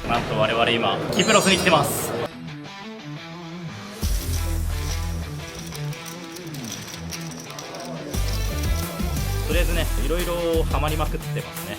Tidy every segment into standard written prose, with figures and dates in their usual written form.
なんと我々今キプロスに来てます。とりあえずね、いろいろハマりまくってますね。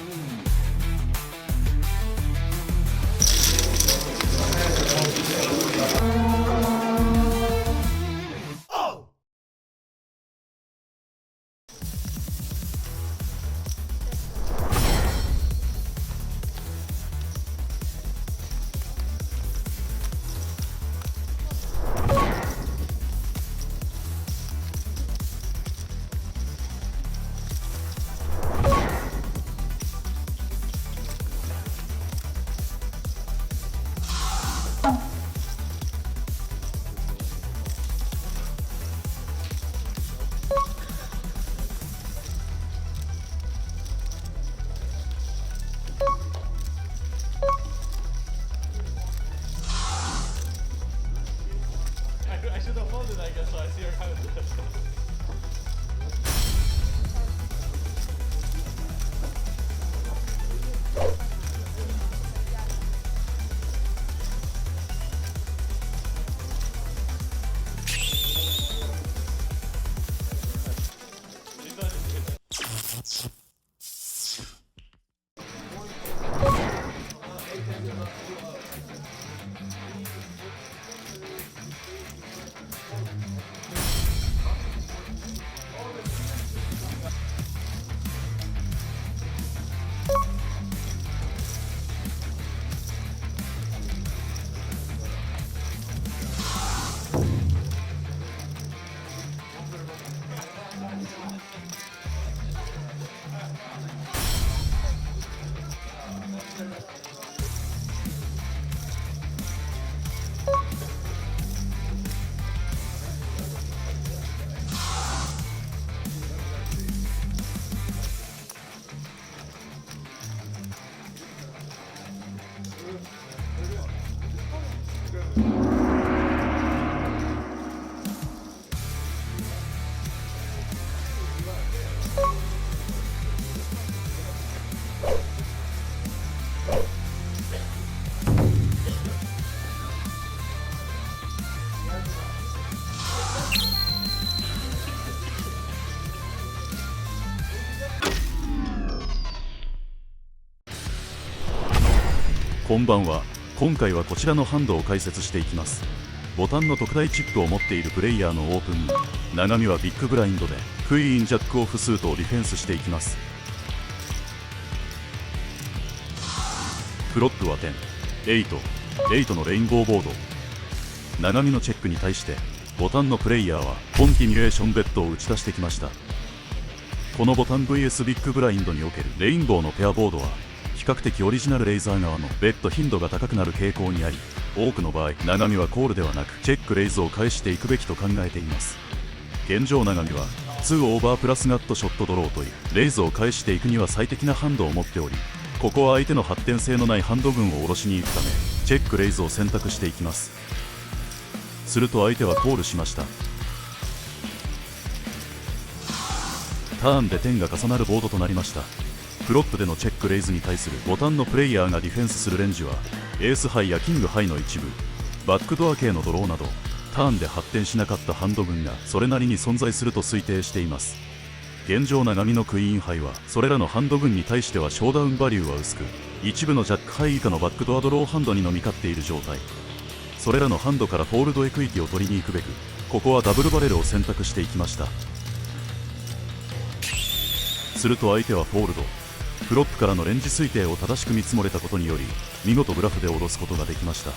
I should have folded, I guess, so I see your hand.こんばんは。今回はこちらのハンドを解説していきます。ボタンの特大チップを持っているプレイヤーのオープンに、長見はビッグブラインドでクイーンジャックオフスートをディフェンスしていきます。フロップは10、8のレインボーボード。長見のチェックに対してボタンのプレイヤーはコンティニュエーションベッドを打ち出してきました。このボタン VS ビッグブラインドにおけるレインボーのペアボードは比較的オリジナルレイザー側のベッド頻度が高くなる傾向にあり、多くの場合長見はコールではなくチェックレイズを返していくべきと考えています。現状長見は2オーバープラスガットショットドローというレイズを返していくには最適なハンドを持っており、ここは相手の発展性のないハンド群を下ろしに行くためチェックレイズを選択していきます。すると相手はコールしました。ターンで点が重なるボードとなりました。フロップでのチェックレイズに対するボタンのプレイヤーがディフェンスするレンジはエースハイやキングハイの一部、バックドア系のドローなどターンで発展しなかったハンド群がそれなりに存在すると推定しています。現状長見のクイーンハイはそれらのハンド群に対してはショーダウンバリューは薄く、一部のジャックハイ以下のバックドアドローハンドにのみ勝っている状態。それらのハンドからフォールドエクイティを取りに行くべく、ここはダブルバレルを選択していきました。すると相手はフォールド、フロップからのレンジ推定を正しく見積もれたことにより見事ブラフで下ろすことができました。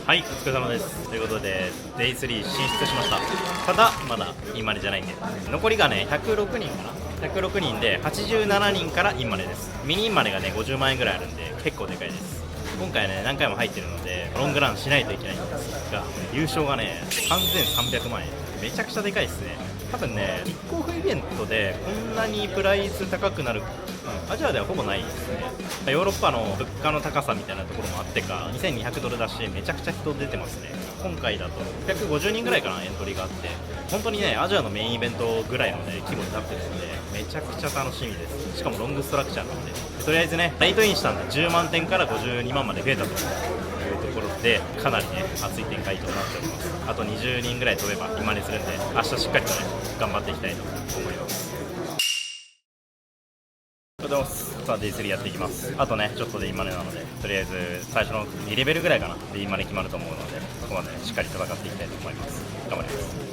はい、お疲れ様です。ということで、Day3 進出しました。ただ、まだインマネじゃないんで、残りがね、106人かな。106人で、87人からインマネです。ミニインマネがね、50万円ぐらいあるんで、結構でかいです。今回ね、何回も入ってるので、ロングランしないといけないんですが、優勝がね、3300万円。めちゃくちゃでかいですね。多分ね、キックオフイベントでこんなにプライス高くなる、アジアではほぼないですね。ヨーロッパの物価の高さみたいなところもあってか、2200ドルだし、めちゃくちゃ人出てますね。今回だと650人ぐらいかなエントリーがあって、本当にねアジアのメインイベントぐらいのね規模になってるのでめちゃくちゃ楽しみです。しかもロングストラクチャーなので、とりあえずねライトインしたんで10万点から52万まで増えたというところで、かなりね熱い展開となっております。あと20人ぐらい飛べば今にするんで、明日しっかりとね頑張っていきたいと思います。おはようございます。さあ D3 やっていきます。あとねちょっとでインマネなので、とりあえず最初の2レベルぐらいかなでインマネ決まると思うので、そこまで、ね、しっかり戦っていきたいと思います。頑張ります。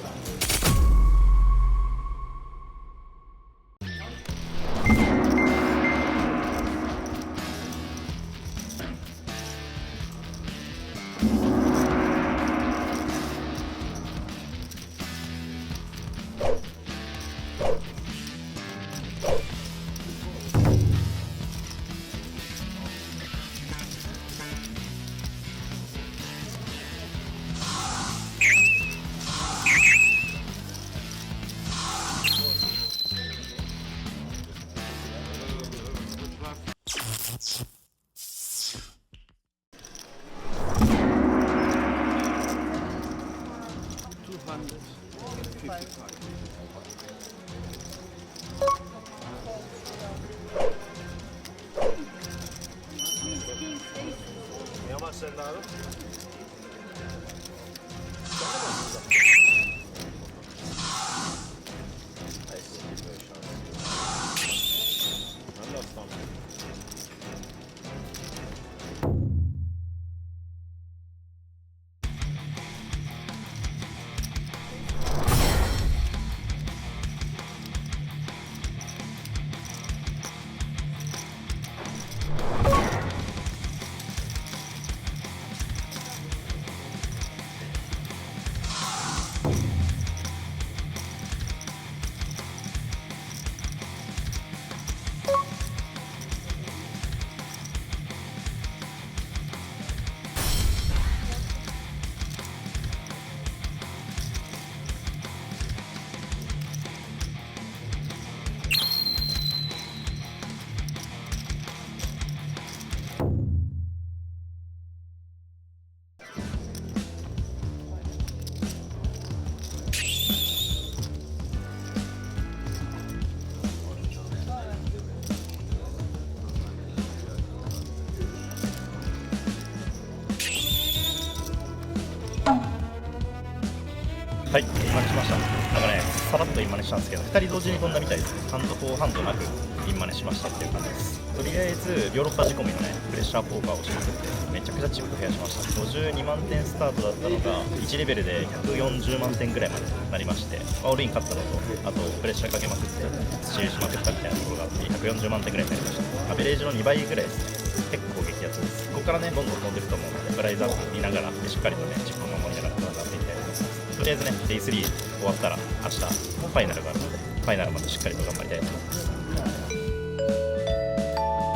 はい、今にしました。なんかね、さらっと今にしたんですけど、2人同時に飛んだみたいです。ハンドフォーハンドなく今にしましたっていう感じです。とりあえず、ヨーロッパ仕込みのね、プレッシャーポーカーをしまくって、めちゃくちゃチップ増やしました。52万点スタートだったのが、1レベルで140万点ぐらいまでなりまして、オールイン勝ったのと、あとプレッシャーかけまくって、スチールしまくったみたいなところがあって、140万点ぐらいになりました。アベレージの2倍ぐらいですね。結構激アツです。ここからね、どんどん飛んでると思うので、プライズアップ見ながら、しっかりとね、チップを守りながら戦っていきたいと思います。とりあえずね、Day3 終わったら明日ファイナルがあるので、ファイナルまでしっかりと頑張りたいと思います。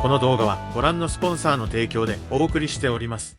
この動画はご覧のスポンサーの提供でお送りしております。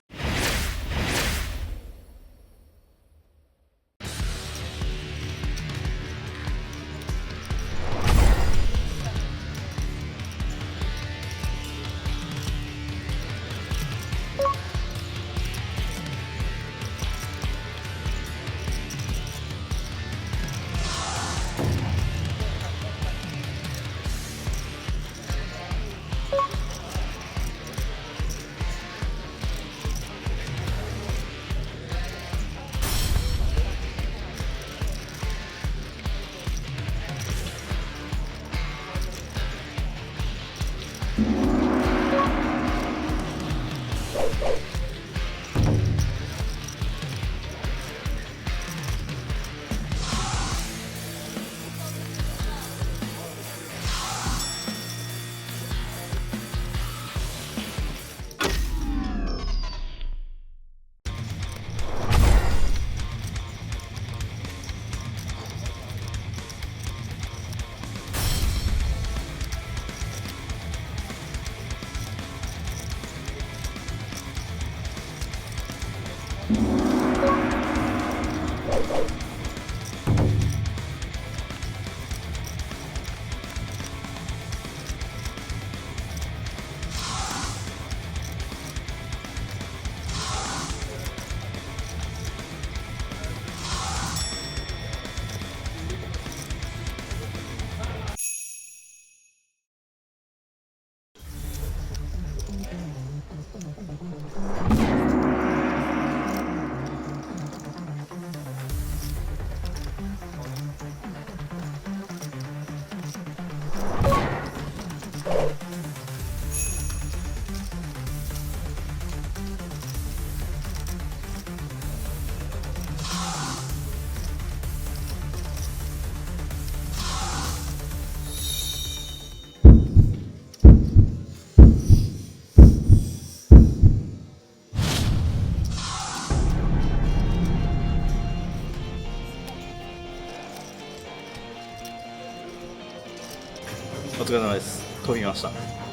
お疲れ様です。飛びました。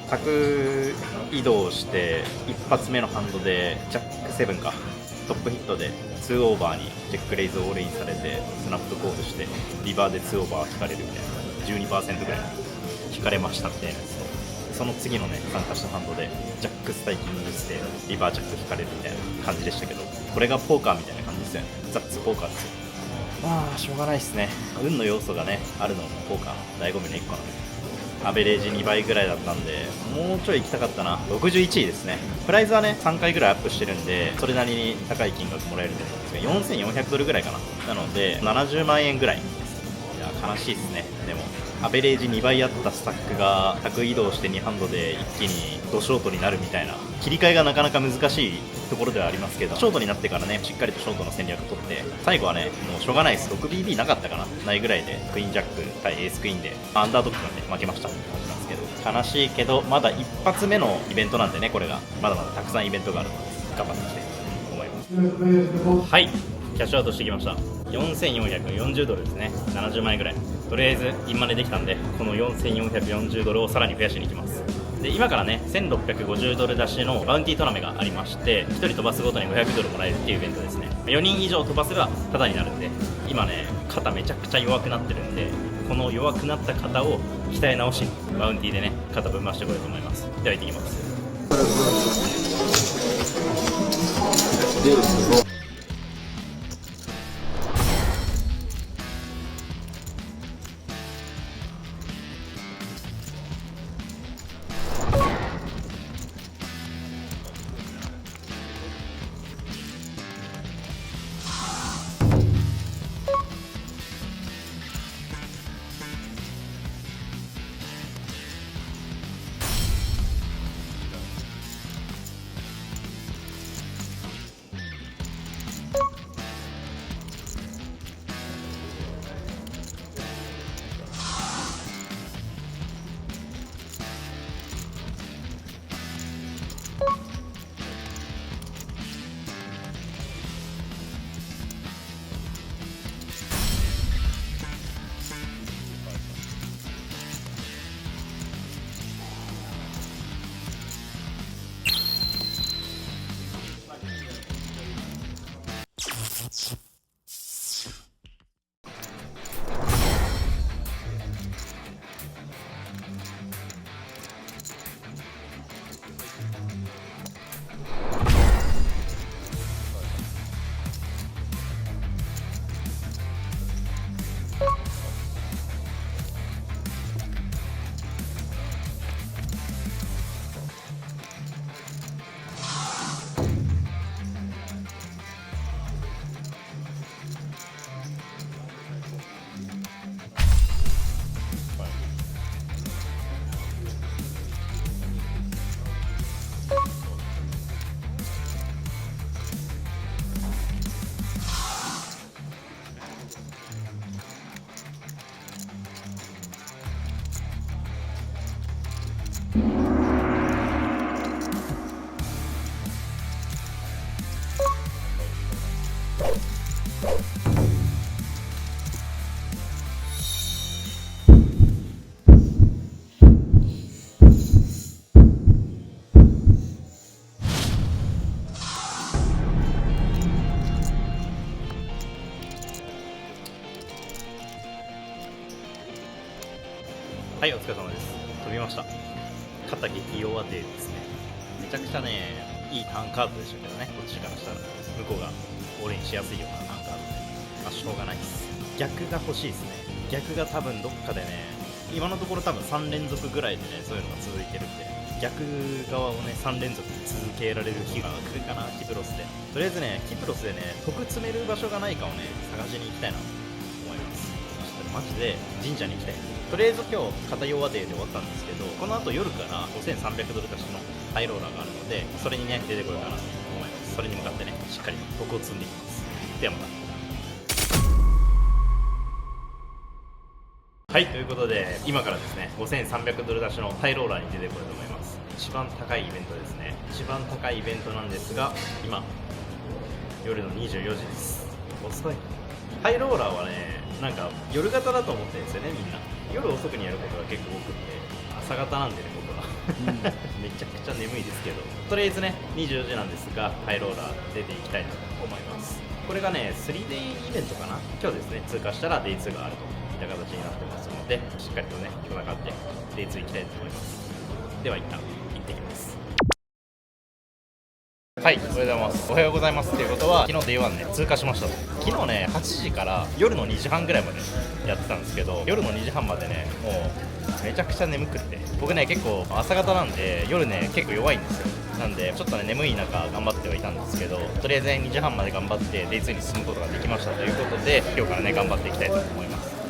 角移動して一発目のハンドでジャック7かトップヒットで2オーバーにジェックレイズオールインされてスナップコールしてリバーで2オーバー引かれるみたいな 12% ぐらい引かれましたみたいなやつと、その次のね参加したハンドでジャックスタイキングしてリバージャック引かれるみたいな感じでしたけど、これがポーカーみたいな感じですよね。ザッツポーカーですよ。まあしょうがないですね。運の要素がねあるのもポーカー醍醐味の1個なんで、アベレージ2倍ぐらいだったんでもうちょい行きたかったな。61位ですね。プライズはね3回ぐらいアップしてるんでそれなりに高い金額もらえるんですが、4400ドルぐらいかな。なので70万円ぐらいです。いや悲しいですね。でもアベレージ2倍あったスタックが100移動して2ハンドで一気にドショートになるみたいな、切り替えがなかなか難しいところではありますけど、ショートになってからねしっかりとショートの戦略を取って最後はねもうしょうがないです。 6BB なかったかな、ないぐらいでクイーンジャック対エースクイーンでアンダードッグなんで負けましたって感じなんですけど、悲しいけどまだ一発目のイベントなんでね、これがまだまだたくさんイベントがあるので頑張っていきたいと思います。はい、キャッシュアウトしてきました。4440ドルですね。70万円ぐらい。とりあえずインマネできたんで、この4440ドルをさらに増やしに行きます。で今からね1650ドル出しのバウンティートラメがありまして、1人飛ばすごとに500ドルもらえるっていうイベントですね。4人以上飛ばせばタダになるんで、今ね肩めちゃくちゃ弱くなってるんで、この弱くなった肩を鍛え直しにバウンティーでね肩ぶん回してこようと思います。では行ってきます。はい、お疲れ様です。飛びました。肩激弱でですね、めちゃくちゃねいいターンカードでしたけどね、こっちからしたら向こうがオールインしやすいようなターンカードで、まあしょうがないです。逆が欲しいですね。逆が多分どっかでね、今のところ多分3連続ぐらいでねそういうのが続いてるんで、逆側をね3連続で続けられる日が来るかな、キプロスで。とりあえずねキプロスでね得詰める場所がないかをね探しに行きたいなと思います。ちょっとマジで神社に行きたい。とりあえず今日肩弱デーで終わったんですけど、この後夜から5300ドル出しのハイローラーがあるので、それにね出てこようかなと思います。それに向かってねしっかり得を積んでいきます。ではまた。はい、ということで今からですね5300ドル出しのハイローラーに出てこようと思います。一番高いイベントですね。一番高いイベントなんですが、今夜の24時です。遅い。ハイローラーはねなんか夜型だと思ってるんですよね。みんな夜遅くにやることが結構多くって、朝方なんでね僕はめちゃくちゃ眠いですけど、とりあえずね24時なんですがハイローラー出ていきたいと思います。これがね 3day イベントかな、今日ですね通過したら Day2 があるといった形になってますので、しっかりとね戦って Day2 行きたいと思います。では一旦行ってきます。はい、おはようございます。おはようございますっていうことは、昨日 Day1 ね、通過しましたと。昨日ね、8時から夜の2時半ぐらいまでやってたんですけど、夜の2時半までね、もうめちゃくちゃ眠くって、僕ね、結構朝方なんで、夜ね、結構弱いんですよ。なんで、ちょっとね、眠い中、頑張ってはいたんですけど、とりあえずね、2時半まで頑張って、Day2 に進むことができましたということで、今日からね、頑張っていきたいと思います。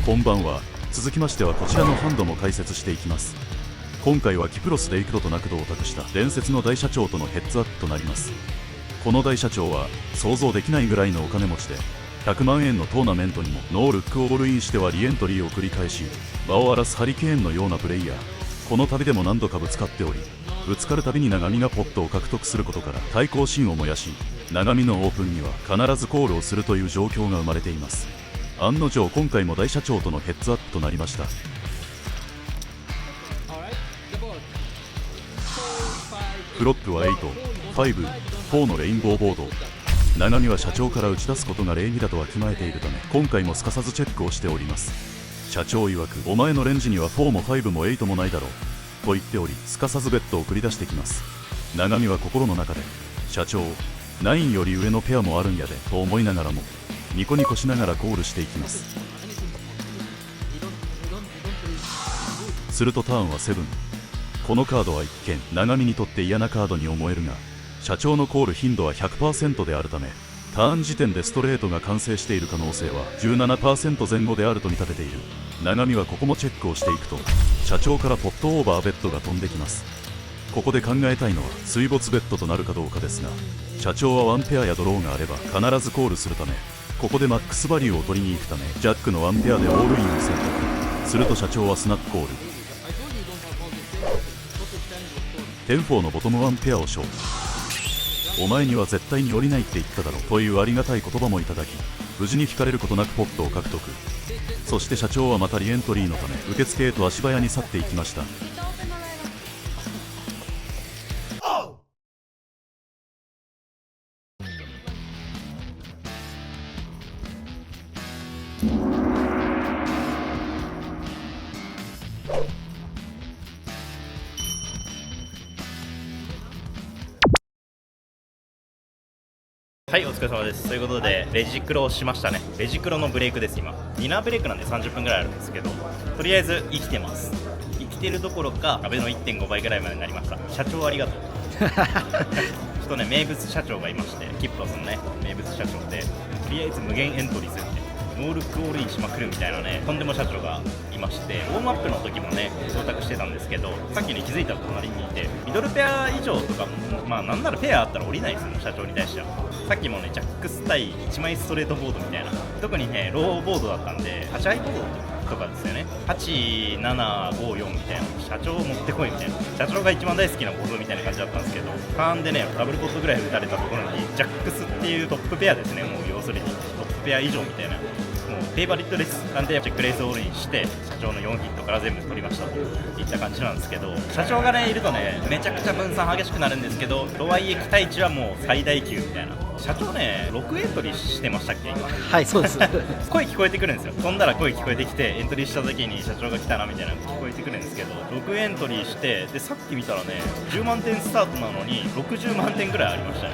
こんばんは。続きましてはこちらのハンドも解説していきます。今回はキプロスで幾度となく度を託した伝説の大社長とのヘッズアップとなります。この大社長は想像できないぐらいのお金持ちで、100万円のトーナメントにもノールックをオールインしてはリエントリーを繰り返し、場を荒らすハリケーンのようなプレイヤー。この旅でも何度かぶつかっており、ぶつかるたびに長見がポットを獲得することから対抗心を燃やし、長見のオープンには必ずコールをするという状況が生まれています。案の定今回も大社長とのヘッズアップとなりました。フロップは8、5、4のレインボーボード。長見は社長から打ち出すことが礼儀だとわきまえているため、今回もすかさずチェックをしております。社長曰く、お前のレンジには4も5も8もないだろうと言っており、すかさずベッドを繰り出してきます。長見は心の中で、社長、9より上のペアもあるんやでと思いながらもニコニコしながらコールしていきます。するとターンは7。このカードは一見長見にとって嫌なカードに思えるが、社長のコール頻度は 100% であるため、ターン時点でストレートが完成している可能性は 17% 前後であると見立てている。長見はここもチェックをしていくと、社長からポットオーバーベッドが飛んできます。ここで考えたいのは水没ベッドとなるかどうかですが、社長はワンペアやドローがあれば必ずコールするため、ここでマックスバリューを取りに行くためジャックのワンペアでオールインを選択すると、社長はスナックコール10-4のボトムワンペアをショー。お前には絶対に降りないって言っただろというありがたい言葉もいただき、無事に引かれることなくポットを獲得。そして社長はまたリエントリーのため受付へと足早に去っていきました。はい、お疲れ様です。ということで、レジクロをしましたね。レジクロのブレイクです、今。ディナーブレイクなんで30分ぐらいあるんですけど、とりあえず生きてます。生きてるどころか、壁の 1.5 倍ぐらいまでになりました。社長ありがとう。ちょっとね、名物社長がいまして、キップロスのね、名物社長で、とりあえず無限エントリーするって、ノールックオールインしまくるみたいなね、とんでも社長がいまして、ウォームアップの時もね、到達してたんですけど、さっきに気づいたら隣にいて、ミドルペア以上とかも、まあなんならペアあったら降りないですよ、社長に対しては。さっきもね、ジャックス対1枚ストレートボードみたいな、特にね、ローボードだったんで、8ハイボードとかですよね、8、7、5、4みたいな、社長を持ってこいみたいな、社長が一番大好きなボードみたいな感じだったんですけど、ターンでね、ダブルポットぐらい打たれたところに、ジャックスっていうトップペアですね、もう要するに、トップペア以上みたいな。もうフェイバリットです。なんでチェックレースオールインして社長の4ヒットから全部取りましたといった感じなんですけど、社長がねいるとねめちゃくちゃ分散激しくなるんですけど、とはいえ期待値はもう最大級みたいな。社長ね6エントリーしてましたっけ今。はい、そうです声聞こえてくるんですよ。飛んだら声聞こえてきてエントリーした時に社長が来たなみたいなの聞こえてくるんですけど、6エントリーしてでさっき見たらね10万点スタートなのに60万点ぐらいありましたね。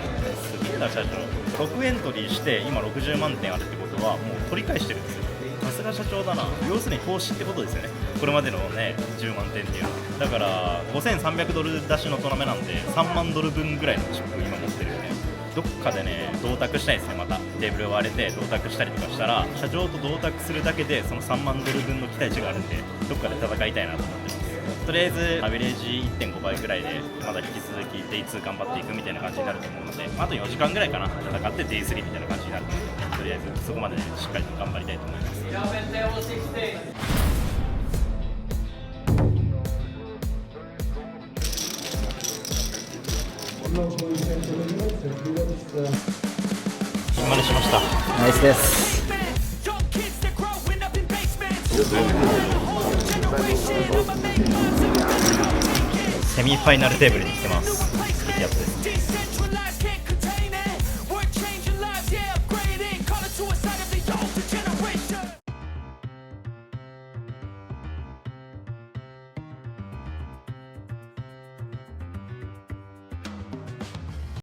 すげえな社長。6エントリーして今60万点あるってことはもう取り返してるんですよ。さすが社長だな。要するに投資ってことですよね、これまでのね10万点っていうのは。だから5300ドル出しのトナメなんで3万ドル分ぐらいのチップ今持ってるよね。どっかでね同卓したいですね。またテーブルを割れて同卓したりとかしたら、社長と同卓するだけでその3万ドル分の期待値があるんで、どっかで戦いたいなと思ってます。とりあえずアベレージ 1.5 倍ぐらいでまだ引き続き Day2 頑張っていくみたいな感じになると思うので、あと4時間ぐらいかな戦って Day3 みたいな感じになるので、とりあえずそこまで、ね、しっかりと頑張りたいと思います。金丸しました。ナイスです。セミファイナルテーブルに来てます。いいやつです。